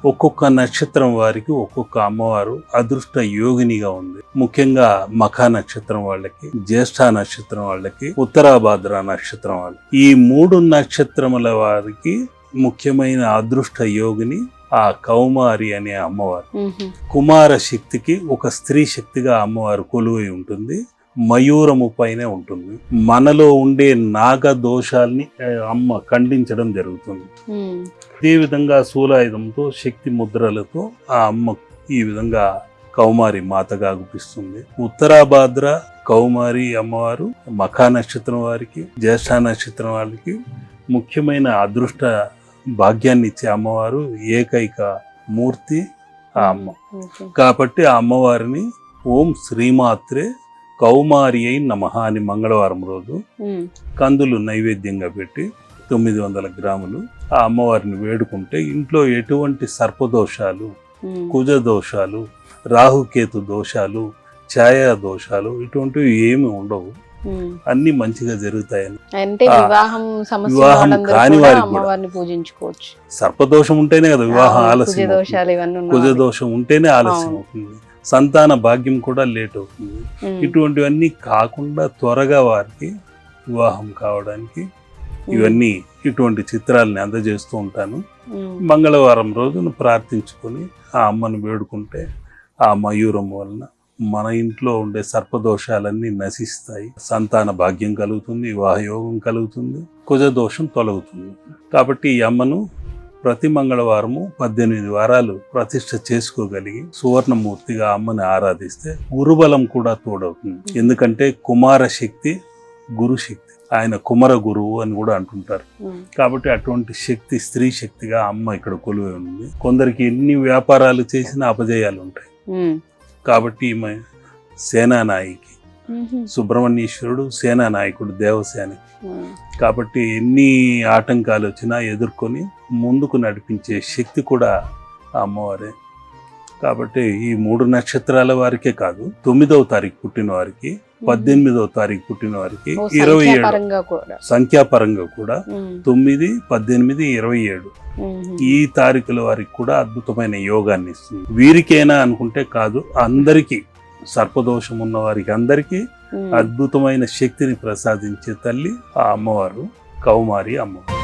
ఒక్కొక్క నక్షత్రం వారికి ఒక్కొక్క అమ్మవారు అదృష్ట యోగినిగా ఉంది. ముఖ్యంగా మఖా నక్షత్రం వాళ్ళకి, జ్యేష్ఠ నక్షత్రం వాళ్ళకి, ఉత్తరాభాద్ర నక్షత్రం వాళ్ళకి, ఈ 3 నక్షత్రముల వారికి ముఖ్యమైన అదృష్ట యోగిని ఆ కౌమారి అనే అమ్మవారు. కుమార శక్తికి ఒక స్త్రీ శక్తిగా అమ్మవారు కొలువై ఉంటుంది. మయూరము పైనే ఉంటుంది. మనలో ఉండే నాగ దోషాల్ని అమ్మ ఖండించడం జరుగుతుంది. ఇదే విధంగా శూలాయుధంతో, శక్తి ముద్రలతో ఆ అమ్మ ఈ విధంగా కౌమారి మాతగా గుపిస్తుంది. ఉత్తరాభాద్ర కౌమారి అమ్మవారు మఖా నక్షత్రం వారికి, జ్యేష్ఠ నక్షత్రం వారికి ముఖ్యమైన అదృష్ట భాగ్యాన్ని ఇచ్చే అమ్మవారు, ఏకైక మూర్తి ఆ అమ్మ. కాబట్టి ఆ అమ్మవారిని ఓం శ్రీమాత్రే కౌమారి అయి నమః అని మంగళవారం రోజు కందులు నైవేద్యంగా పెట్టి 900 గ్రాములు ఆ అమ్మవారిని వేడుకుంటే ఇంట్లో ఎటువంటి సర్పదోషాలు, కుజ దోషాలు, రాహుకేతు దోషాలు, ఛాయా దోషాలు ఇటువంటివి ఏమి ఉండవు. అన్ని మంచిగా జరుగుతాయని. వివాహం కాని వారికి పూజించుకోవచ్చు. సర్పదోషం ఉంటేనే కదా వివాహం ఆలస్యం, కుజ దోషం ఉంటేనే ఆలస్యం అవుతుంది, సంతాన భాగ్యం కూడా లేట్ అవుతుంది. ఇటువంటివన్నీ కాకుండా త్వరగా వారికి వివాహం కావడానికి ఇవన్నీ ఇటువంటి చిత్రాలని అందజేస్తూ ఉంటాను. మంగళవారం రోజును ప్రార్థించుకొని ఆ అమ్మను వేడుకుంటే ఆ మయూరం వలన మన ఇంట్లో ఉండే సర్పదోషాలన్నీ నశిస్తాయి, సంతాన భాగ్యం కలుగుతుంది, వివాహ యోగం కలుగుతుంది, కుజదోషం తొలగుతుంది. కాబట్టి ఈ అమ్మను ప్రతి మంగళవారము 18 వారాలు ప్రతిష్ఠ చేసుకోగలిగి సువర్ణమూర్తిగా అమ్మని ఆరాధిస్తే గురుబలం కూడా తోడవుతుంది. ఎందుకంటే కుమార శక్తి గురు శక్తి, ఆయన కుమర గురువు అని కూడా అంటుంటారు. కాబట్టి అటువంటి శక్తి, స్త్రీ శక్తిగా అమ్మ ఇక్కడ కొలువై ఉంది. కొందరికి ఎన్ని వ్యాపారాలు చేసినా అపజయాలు ఉంటాయి. కాబట్టి ఈమె సేనానాయకి, సుబ్రహ్మణ్యేశ్వరుడు సేనానాయకుడు దేవసేన. కాబట్టి ఎన్ని ఆటంకాలు వచ్చినా ఎదుర్కొని ముందుకు నడిపించే శక్తి కూడా అమ్మవారే. కాబట్టి ఈ 3 నక్షత్రాల వారికే కాదు, 9వ తారీఖు పుట్టిన వారికి, 18వ తారీఖు పుట్టిన వారికి, 27 సంఖ్యాపరంగా కూడా 9, 18, 27 ఈ తారీఖుల వారికి కూడా అద్భుతమైన యోగాన్ని ఇస్తుంది. వీరికైనా అనుకుంటే కాదు, అందరికీ సర్పదోషం ఉన్న వారికి అందరికీ అద్భుతమైన శక్తిని ప్రసాదించే తల్లి ఆ అమ్మవారు కౌమారి అమ్మవారు.